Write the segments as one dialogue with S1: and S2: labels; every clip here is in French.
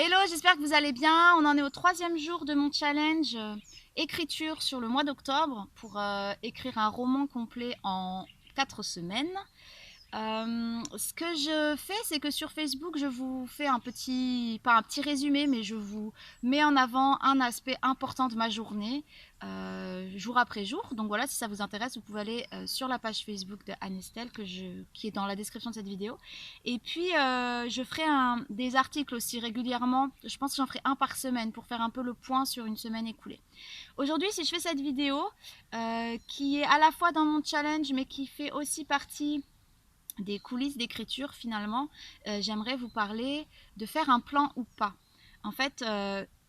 S1: Hello, j'espère que vous allez bien. On en est au 3e jour de mon challenge écriture sur le mois d'octobre pour écrire un roman complet en 4 semaines. Ce que je fais, c'est que sur Facebook, je vous fais pas un petit résumé, mais je vous mets en avant un aspect important de ma journée, jour après jour. Donc voilà, si ça vous intéresse, vous pouvez aller sur la page Facebook de Anne-Estelle, qui est dans la description de cette vidéo. Et puis, je ferai des articles aussi régulièrement. Je pense que j'en ferai un par semaine pour faire un peu le point sur une semaine écoulée. Aujourd'hui, si je fais cette vidéo, qui est à la fois dans mon challenge, mais qui fait aussi partie des coulisses d'écriture finalement, j'aimerais vous parler de faire un plan ou pas. En fait,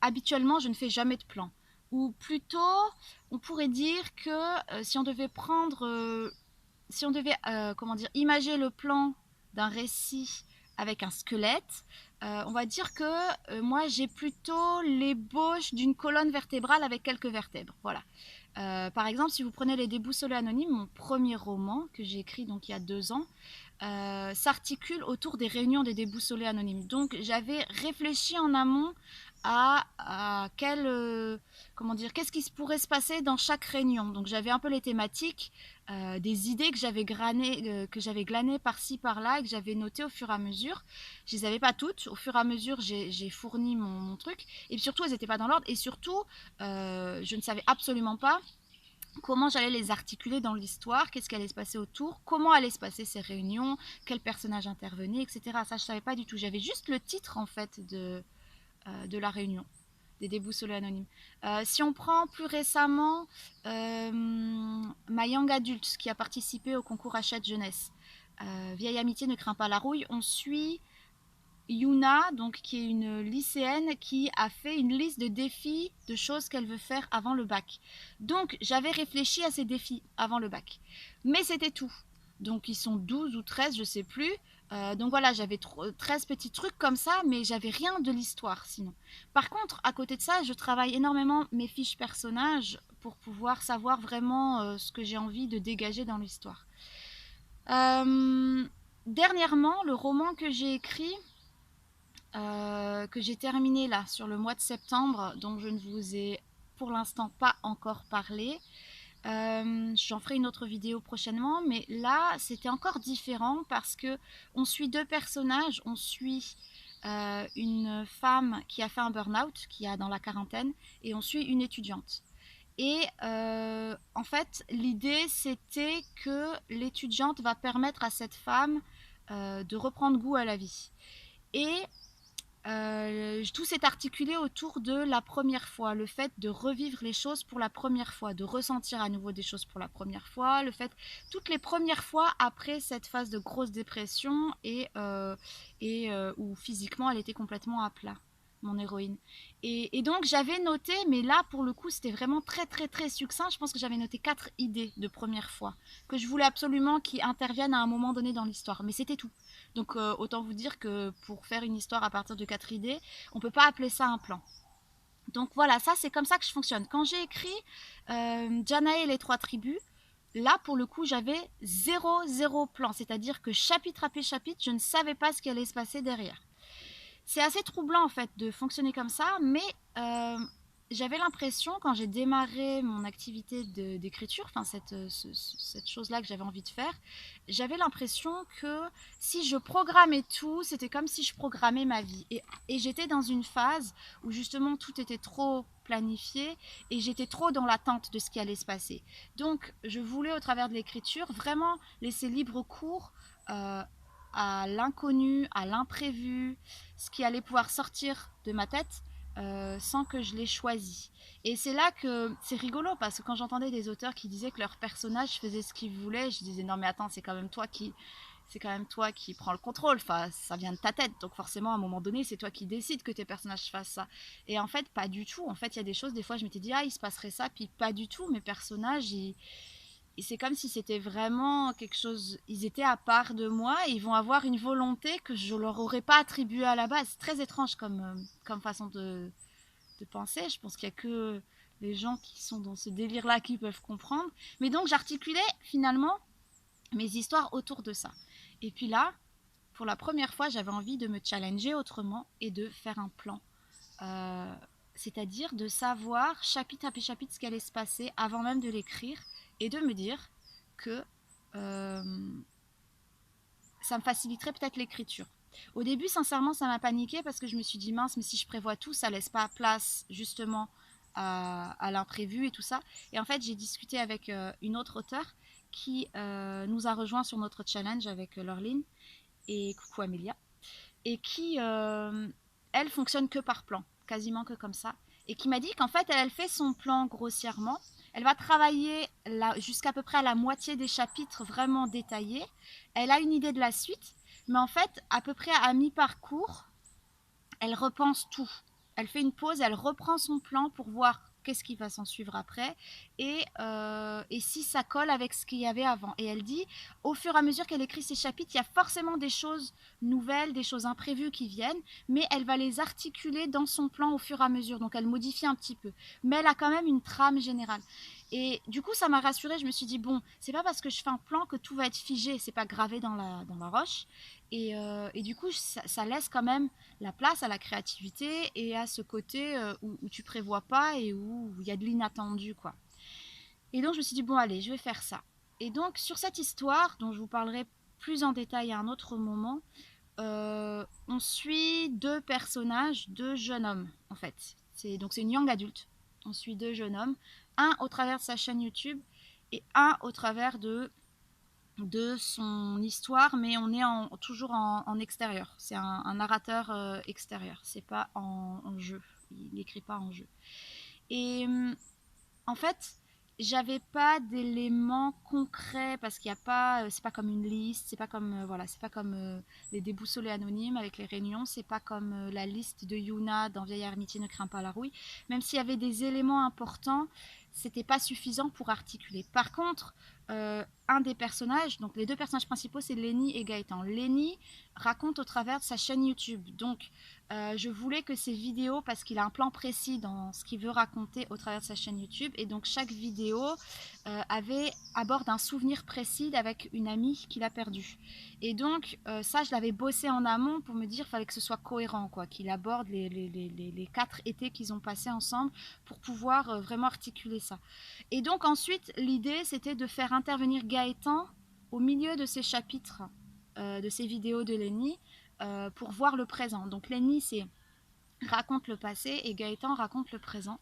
S1: habituellement, je ne fais jamais de plan. Ou plutôt, on pourrait dire que si on devait, comment dire, imager le plan d'un récit avec un squelette, on va dire que moi j'ai plutôt l'ébauche d'une colonne vertébrale avec quelques vertèbres. Voilà. Par exemple, si vous prenez Les Déboussolés Anonymes, mon premier roman que j'ai écrit donc il y a 2 ans, s'articule autour des réunions des déboussolés anonymes. Donc j'avais réfléchi en amont à comment dire, qu'est-ce qui pourrait se passer dans chaque réunion. Donc j'avais un peu les thématiques, des idées que j'avais glanées par-ci par-là et que j'avais notées au fur et à mesure. Je les avais pas toutes. Au fur et à mesure, j'ai fourni mon truc. Et surtout, elles n'étaient pas dans l'ordre. Et surtout, je ne savais absolument pas comment j'allais les articuler dans l'histoire, qu'est-ce qui allait se passer autour, comment allaient se passer ces réunions, quel personnage intervenait, etc. Ça, je ne savais pas du tout. J'avais juste le titre, en fait, de la réunion, des déboussolés anonymes. Si on prend plus récemment ma young adulte, qui a participé au concours Hachette Jeunesse, Vieille amitié ne craint pas la rouille, on suit Yuna, donc, qui est une lycéenne qui a fait une liste de défis, de choses qu'elle veut faire avant le bac. Donc j'avais réfléchi à ces défis avant le bac. Mais c'était tout. Donc ils sont 12 ou 13, je sais plus. Donc voilà, j'avais 13 petits trucs comme ça, mais j'avais rien de l'histoire sinon. Par contre, à côté de ça, je travaille énormément mes fiches personnages pour pouvoir savoir vraiment ce que j'ai envie de dégager dans l'histoire. Euh, Dernièrement, le roman que j'ai écrit, que j'ai terminé là sur le mois de septembre, dont je ne vous ai pour l'instant pas encore parlé. J'en ferai une autre vidéo prochainement, mais là c'était encore différent parce que on suit 2 personnages. On suit une femme qui a fait un burn-out, qui est dans la quarantaine, et on suit une étudiante. Et en fait, l'idée c'était que l'étudiante va permettre à cette femme de reprendre goût à la vie. Et tout s'est articulé autour de la première fois, le fait de revivre les choses pour la première fois, de ressentir à nouveau des choses pour la première fois, toutes les premières fois après cette phase de grosse dépression où physiquement elle était complètement à plat, mon héroïne. Et donc j'avais noté, mais là pour le coup c'était vraiment très très très succinct, je pense que j'avais noté 4 idées de première fois, que je voulais absolument qui interviennent à un moment donné dans l'histoire, mais c'était tout. Donc autant vous dire que pour faire une histoire à partir de 4 idées, on ne peut pas appeler ça un plan. Donc voilà, ça c'est comme ça que je fonctionne. Quand j'ai écrit Janae et les 3 tribus, là pour le coup j'avais zéro plan. C'est-à-dire que chapitre après chapitre, je ne savais pas ce qui allait se passer derrière. C'est assez troublant en fait de fonctionner comme ça, mais j'avais l'impression quand j'ai démarré mon activité d'écriture, enfin cette chose-là que j'avais envie de faire, j'avais l'impression que si je programmais tout, c'était comme si je programmais ma vie. Et j'étais dans une phase où justement tout était trop planifié et j'étais trop dans l'attente de ce qui allait se passer. Donc je voulais au travers de l'écriture vraiment laisser libre cours à l'inconnu, à l'imprévu, ce qui allait pouvoir sortir de ma tête sans que je l'ai choisi. Et c'est là que c'est rigolo parce que quand j'entendais des auteurs qui disaient que leur personnage faisait ce qu'il voulait, je disais non mais attends, c'est quand même toi qui prends le contrôle, enfin, ça vient de ta tête, donc forcément à un moment donné c'est toi qui décides que tes personnages fassent ça. Et en fait pas du tout, en fait il y a des choses, des fois je m'étais dit ah il se passerait ça, puis pas du tout, mes personnages et c'est comme si c'était vraiment quelque chose, ils étaient à part de moi et ils vont avoir une volonté que je leur aurais pas attribuée à la base. C'est très étrange comme façon de penser. Je pense qu'il y a que les gens qui sont dans ce délire-là qui peuvent comprendre. Mais donc j'articulais finalement mes histoires autour de ça. Et puis là, pour la première fois, j'avais envie de me challenger autrement et de faire un plan. C'est-à-dire de savoir chapitre après chapitre ce qui allait se passer avant même de l'écrire et de me dire que ça me faciliterait peut-être l'écriture. Au début, sincèrement, ça m'a paniqué parce que je me suis dit mince, mais si je prévois tout, ça laisse pas place justement à l'imprévu et tout ça. Et en fait, j'ai discuté avec une autre auteure qui nous a rejoint sur notre challenge avec Laureline et coucou Amélia, et qui, elle, fonctionne que par plan, quasiment que comme ça, et qui m'a dit qu'en fait, elle fait son plan grossièrement, elle va travailler jusqu'à peu près à la moitié des chapitres vraiment détaillés, elle a une idée de la suite, mais en fait, à peu près à mi-parcours, elle repense tout. Elle fait une pause, elle reprend son plan pour voir qu'est-ce qui va s'en suivre après et si ça colle avec ce qu'il y avait avant. Et elle dit, au fur et à mesure qu'elle écrit ses chapitres, il y a forcément des choses nouvelles, des choses imprévues qui viennent, mais elle va les articuler dans son plan au fur et à mesure. Donc elle modifie un petit peu. Mais elle a quand même une trame générale. Et du coup, ça m'a rassurée. Je me suis dit, bon, c'est pas parce que je fais un plan que tout va être figé, c'est pas gravé dans la roche. Et du coup, ça laisse quand même la place à la créativité et à ce côté où tu prévois pas et où il y a de l'inattendu, quoi. Et donc, je me suis dit, bon, allez, je vais faire ça. Et donc, sur cette histoire, dont je vous parlerai plus en détail à un autre moment, on suit deux personnages, deux jeunes hommes, en fait. Donc, c'est une young adulte. On suit deux jeunes hommes, un au travers de sa chaîne YouTube et un au travers de son histoire, mais on est toujours en extérieur. C'est un narrateur extérieur, c'est pas en jeu. Il n'écrit pas en jeu. Et en fait, j'avais pas d'éléments concrets parce qu'il y a pas, c'est pas comme une liste, c'est pas comme voilà, c'est pas comme les déboussolés anonymes avec les réunions, c'est pas comme la liste de Yuna dans Vieille Amitié ne craint pas la rouille. Même s'il y avait des éléments importants, c'était pas suffisant pour articuler. Par contre, un des personnages, donc les deux personnages principaux, c'est Lenny et Gaëtan. Lenny raconte au travers de sa chaîne YouTube. Donc, je voulais que ces vidéos, parce qu'il a un plan précis dans ce qu'il veut raconter au travers de sa chaîne YouTube, et donc chaque vidéo aborde un souvenir précis avec une amie qu'il a perdue. Et donc, ça, je l'avais bossé en amont pour me dire qu'il fallait que ce soit cohérent, quoi, qu'il aborde les 4 étés qu'ils ont passés ensemble pour pouvoir vraiment articuler ça. Et donc ensuite, l'idée, c'était de faire intervenir Gaëtan au milieu de ces chapitres, de ces vidéos de Lenny, pour voir le présent. Donc Lenny raconte le passé et Gaëtan raconte le présent.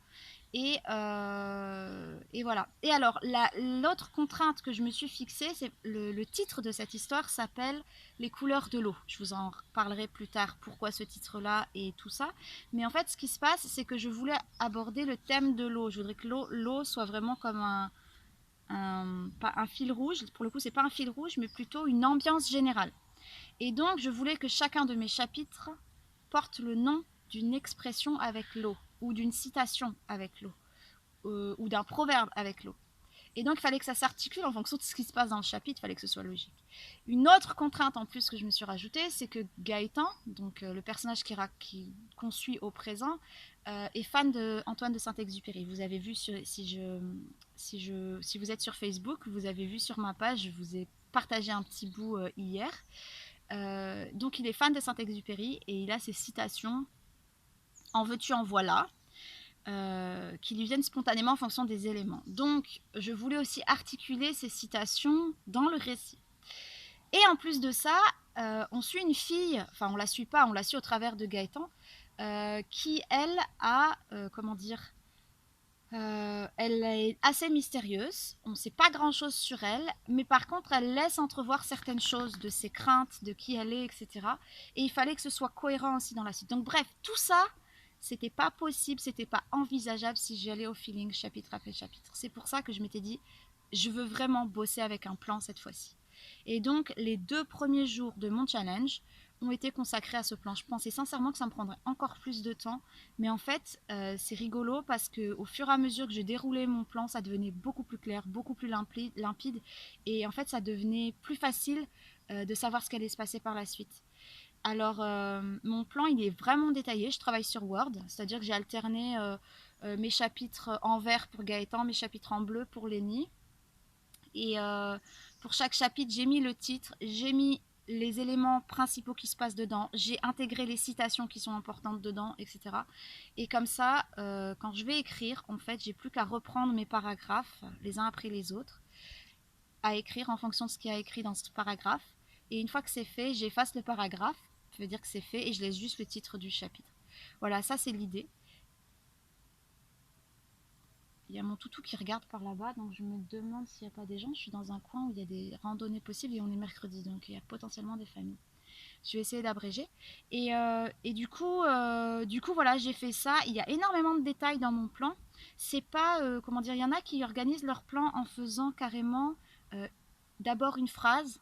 S1: Et voilà. Et alors, l'autre contrainte que je me suis fixée, c'est le titre de cette histoire s'appelle Les couleurs de l'eau. Je vous en parlerai plus tard pourquoi ce titre-là et tout ça. Mais en fait, ce qui se passe, c'est que je voulais aborder le thème de l'eau. Je voudrais que l'eau soit vraiment comme pas un fil rouge. Pour le coup, c'est pas un fil rouge, mais plutôt une ambiance générale. Et donc, je voulais que chacun de mes chapitres porte le nom d'une expression avec l'eau, ou d'une citation avec l'eau, ou d'un proverbe avec l'eau. Et donc, il fallait que ça s'articule en fonction de ce qui se passe dans le chapitre, il fallait que ce soit logique. Une autre contrainte en plus que je me suis rajoutée, c'est que Gaëtan, donc le personnage qu'on suit au présent, est fan d'Antoine de Saint-Exupéry. Vous avez vu, si vous êtes sur Facebook, vous avez vu sur ma page, je vous ai partagé un petit bout hier. Donc il est fan de Saint-Exupéry et il a ses citations en veux-tu en voilà qui lui viennent spontanément en fonction des éléments. Donc je voulais aussi articuler ces citations dans le récit. Et en plus de ça, on suit une fille, enfin on la suit pas, on la suit au travers de Gaëtan, qui elle a, comment dire, elle est assez mystérieuse, on ne sait pas grand chose sur elle, mais par contre elle laisse entrevoir certaines choses de ses craintes, de qui elle est, etc. Et il fallait que ce soit cohérent aussi dans la suite. Donc bref, tout ça, c'était pas possible, c'était pas envisageable si j'allais au feeling chapitre après chapitre. C'est pour ça que je m'étais dit, je veux vraiment bosser avec un plan cette fois-ci. Et donc les 2 premiers jours de mon challenge ont été consacrés à ce plan. Je pensais sincèrement que ça me prendrait encore plus de temps, mais en fait c'est rigolo parce qu'au fur et à mesure que je déroulais mon plan, ça devenait beaucoup plus clair, beaucoup plus limpide, et en fait ça devenait plus facile de savoir ce qui allait se passer par la suite. Alors mon plan il est vraiment détaillé, je travaille sur Word, c'est-à-dire que j'ai alterné mes chapitres en vert pour Gaëtan, mes chapitres en bleu pour Lenny, et pour chaque chapitre j'ai mis le titre, j'ai mis les éléments principaux qui se passent dedans, j'ai intégré les citations qui sont importantes dedans, etc. Et comme ça, quand je vais écrire, en fait, j'ai plus qu'à reprendre mes paragraphes, les uns après les autres, à écrire en fonction de ce qu'il y a écrit dans ce paragraphe. Et une fois que c'est fait, j'efface le paragraphe, ça veut dire que c'est fait, et je laisse juste le titre du chapitre. Voilà, ça c'est l'idée. Il y a mon toutou qui regarde par là-bas, donc je me demande s'il n'y a pas des gens. Je suis dans un coin où il y a des randonnées possibles et on est mercredi, donc il y a potentiellement des familles. Je vais essayer d'abréger. Et du coup, voilà, j'ai fait ça. Il y a énormément de détails dans mon plan. C'est pas, comment dire, il y en a qui organisent leur plan en faisant carrément d'abord une phrase.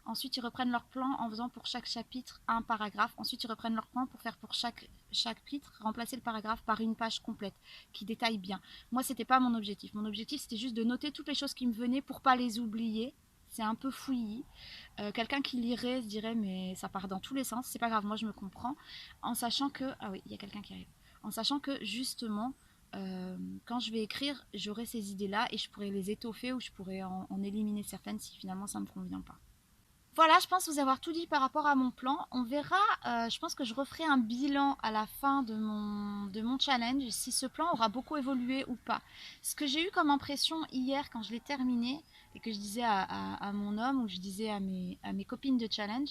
S1: Ensuite, ils reprennent leur plan en faisant pour chaque chapitre un paragraphe. Ensuite, ils reprennent leur plan pour faire pour chaque chapitre, remplacer le paragraphe par une page complète qui détaille bien. Moi, c'était pas mon objectif. Mon objectif, c'était juste de noter toutes les choses qui me venaient pour pas les oublier. C'est un peu fouillis. Quelqu'un qui lirait se dirait mais ça part dans tous les sens. C'est pas grave, moi je me comprends. En sachant que... Ah oui, il y a quelqu'un qui arrive. En sachant que justement, quand je vais écrire, j'aurai ces idées-là et je pourrais les étoffer ou je pourrais en éliminer certaines si finalement ça me convient pas. Voilà, je pense vous avoir tout dit par rapport à mon plan. On verra, je pense que je referai un bilan à la fin de mon challenge, si ce plan aura beaucoup évolué ou pas. Ce que j'ai eu comme impression hier quand je l'ai terminé, et que je disais à mon homme, ou je disais à mes copines de challenge,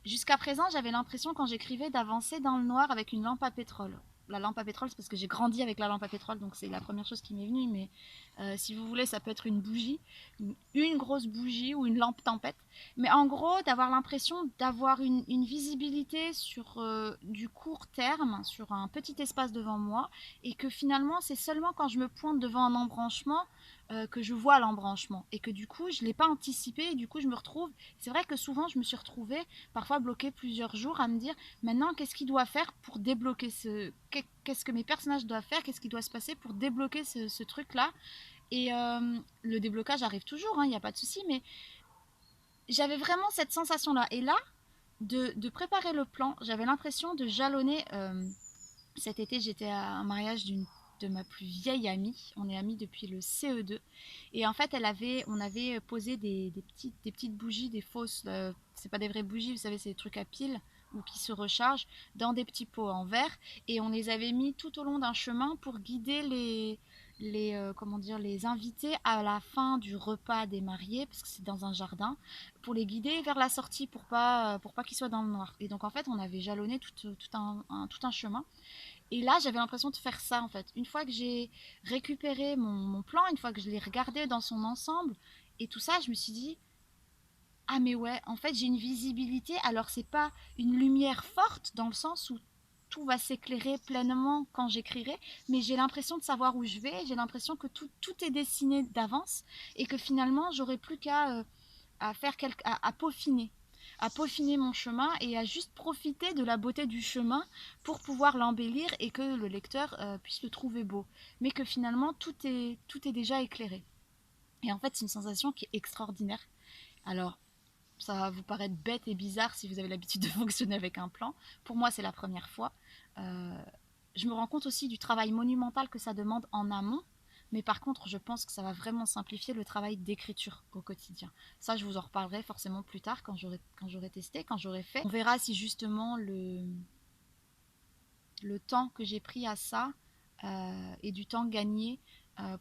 S1: jusqu'à présent j'avais l'impression quand j'écrivais d'avancer dans le noir avec une lampe à pétrole. La lampe à pétrole, c'est parce que j'ai grandi avec la lampe à pétrole, donc c'est la première chose qui m'est venue, mais si vous voulez, ça peut être une bougie, une grosse bougie ou une lampe tempête. Mais en gros, d'avoir l'impression d'avoir une visibilité sur du court terme, sur un petit espace devant moi, et que finalement, c'est seulement quand je me pointe devant un embranchement que je vois l'embranchement, et que du coup, je ne l'ai pas anticipé, et du coup, je me retrouve... C'est vrai que souvent, je me suis retrouvée, parfois bloquée plusieurs jours, à me dire, maintenant, qu'est-ce qu'il doit faire pour débloquer ce... Qu'est-ce que mes personnages doivent faire, qu'est-ce qui doit se passer pour débloquer ce truc-là. Et le déblocage arrive toujours, il n'y a pas de souci, mais j'avais vraiment cette sensation-là. Et là, de préparer le plan, j'avais l'impression de jalonner. Cet été, j'étais à un mariage de ma plus vieille amie. On est amies depuis le CE2. Et en fait, on avait posé des petites bougies, des fausses. C'est pas des vraies bougies, vous savez, c'est des trucs à piles ou qui se rechargent dans des petits pots en verre. Et on les avait mis tout au long d'un chemin pour guider comment dire, les invités à la fin du repas des mariés, parce que c'est dans un jardin, pour les guider vers la sortie pour pas qu'ils soient dans le noir. Et donc en fait, on avait jalonné tout un chemin. Et là, j'avais l'impression de faire ça, en fait. Une fois que j'ai récupéré mon plan, une fois que je l'ai regardé dans son ensemble, et tout ça, je me suis dit, ah mais ouais, en fait, j'ai une visibilité. Alors, c'est pas une lumière forte, dans le sens où tout va s'éclairer pleinement quand j'écrirai, mais j'ai l'impression de savoir où je vais, j'ai l'impression que tout est dessiné d'avance, et que finalement, j'aurai plus qu'à faire à peaufiner mon chemin et à juste profiter de la beauté du chemin pour pouvoir l'embellir et que le lecteur puisse le trouver beau. Mais que finalement, tout est déjà éclairé. Et en fait, c'est une sensation qui est extraordinaire. Alors, ça va vous paraître bête et bizarre si vous avez l'habitude de fonctionner avec un plan. Pour moi, c'est la première fois. Je me rends compte aussi du travail monumental que ça demande en amont. Mais par contre, je pense que ça va vraiment simplifier le travail d'écriture au quotidien. Ça, je vous en reparlerai forcément plus tard quand j'aurai testé, quand j'aurai fait. On verra si justement le temps que j'ai pris à ça est du temps gagné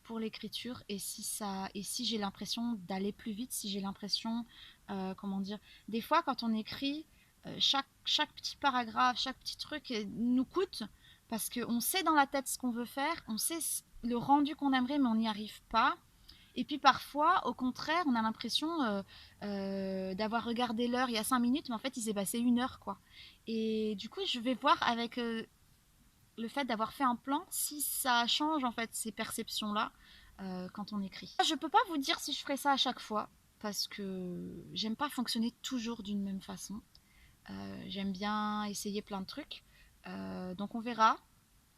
S1: pour l'écriture, et si j'ai l'impression d'aller plus vite, si j'ai l'impression, comment dire, des fois quand on écrit, chaque petit paragraphe, chaque petit truc nous coûte, parce qu'on sait dans la tête ce qu'on veut faire, on sait le rendu qu'on aimerait, mais on n'y arrive pas. Et puis parfois, au contraire, on a l'impression d'avoir regardé l'heure il y a 5 minutes, mais en fait, il s'est passé 1 heure, quoi. Et du coup, je vais voir avec le fait d'avoir fait un plan, si ça change en fait ces perceptions-là quand on écrit. Je peux pas vous dire si je ferai ça à chaque fois, parce que j'aime pas fonctionner toujours d'une même façon. J'aime bien essayer plein de trucs. Donc on verra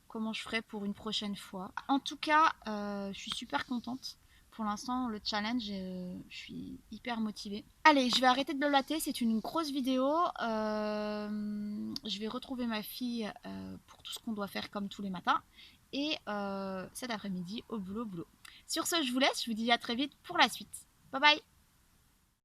S1: comment je ferai pour une prochaine fois. En tout cas, je suis super contente. Pour l'instant, le challenge, je suis hyper motivée. Allez, je vais arrêter de blablater, c'est une grosse vidéo. Je vais retrouver ma fille pour tout ce qu'on doit faire comme tous les matins. Et cet après-midi, au boulot. Sur ce, je vous laisse, je vous dis à très vite pour la suite. Bye bye!